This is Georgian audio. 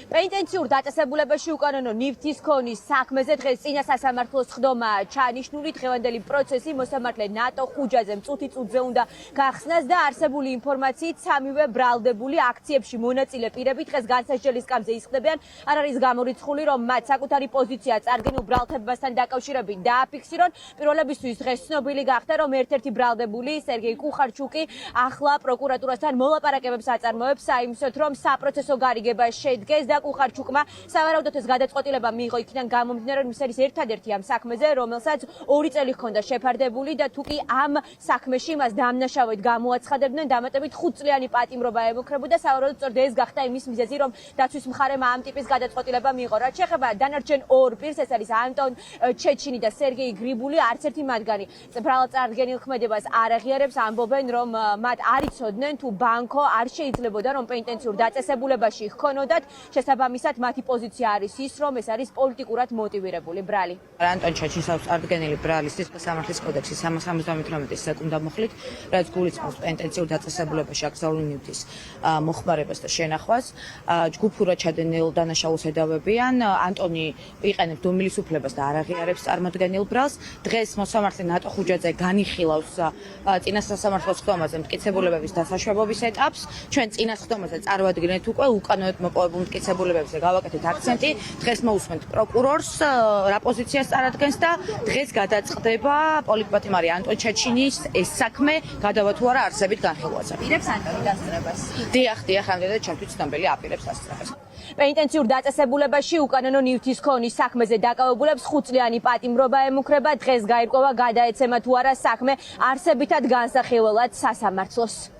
პენიტენციურ დაწესებულებაში უკანონო ნივთის ქონის საქმეზე დღეს წინა სასამართლოს ხდომა ჩაანიშნული. დღევანდელი პროცესი მოსამართლე ნატო ხუჯაძე მწუთი წუთზე უნდა გახსნას და არსებული ინფორმაციით სამივე ბრალდებული აქციებში მონაწილე პირები დღეს განსასჯელის სკამზე ისხდებიან. არ არის გამორიცხული, რომ მათ საკუთარი პოზიცია წარდგენილ ბრალდებასთან დაკავშირებით დააფიქსირონ. პირველებისთვის დღეს ცნობილი გახდა, რომ ერთ-ერთი ბრალდებული სერგეი კუხარჩუკი ახლა პროკურატურასთან მოლაპარაკებებს აწარმოებს საიმსოთ, რომ საპროცესო გარიგება შედგეს და კუხარჩუკმა სავარაუდოდ ეს გადაწყვეტილება მიიღო იქიდან გამომდინარე, რომ ის არის ერთადერთი ამ საქმეზე, რომელსაც 2 წელი ჰქონდა შეფარდებული და თუ კი ამ საქმეში მას დამნაშავედ გამოაცხადებდნენ, დამატებით 5 წლიანი პატიმრობა ემუქრებოდა. სავარაუდოდ სწორედ ეს გახდა იმის მიზეზი, რომ დაცვის მხარემ ამ ტიპის გადაწყვეტილება მიიღო. რაც შეეხება დანარჩენ 2 პირს, ეს არის ანტონ ჩეჩინი და სერგეი გრიბული, არც ერთი მათგანი ბრალად წარდგენილ ქმედებას არ აღიარებს, ამბობენ, რომ მათ არ იცოდნენ თუ ბანკო არ შეიძლებოდა, რომ პენიტენციურ დაწესებულებაში ჰქონოდათ. შესაბამისად, მათი პოზიცია არის ის, რომ ეს არის პოლიტიკურად მოტივირებული ბრალი. ანტონ ჩეჩინის წარდგენილი ბრალის სამართლის კოდექსის 178 სეკუნდა მოხლით, რაც გულისხმობს პენიტენციურ დაწესებულებაში აკრძალული ნივთის მოხმარებას და შენახვას. ჯგუფურად ჩადენილ დანაშაულს ედავებიან. ანტონი იყენებს დუმილის უფლებას და არ აღიარებს წარმოდგენილ ბრალს. დღეს მოსამართლე ნატო ხუჯაძე განიხილავს წინა სასამართლოს ხდომაზე მტკიცებულებების დასაშვებობის ეტაპს. ჩვენ წინა ხდომაზე წარვადგინეთ უკვე უკანონოდ მოპოვებულ მტკიცებულებებზე გავაკეთეთ აქცენტი. დღეს მოусმენთ პროკურორს რა პოზიციას წარადგენს და დღეს გადაწყდება პოლიტპატიმარი ანტონ ჩეჩინის ეს საქმე გადავა თუ არა არსებით განხილვაზე. აპირებს ანტონი დასწრებას. დიახ, ამდენად ჩემთვის ცნობილი აპირებს დასწრებას. პენიტენციურ დაწესებულებაში უკანონო ნივთის ქონის საქმეზე დაკავებულებს 5 წლიანი პატიმრობა ემუქრება. დღეს გაირკვევა გადაეცემა თუ არა საქმე არსებითად განსახილველად სასამართლოს.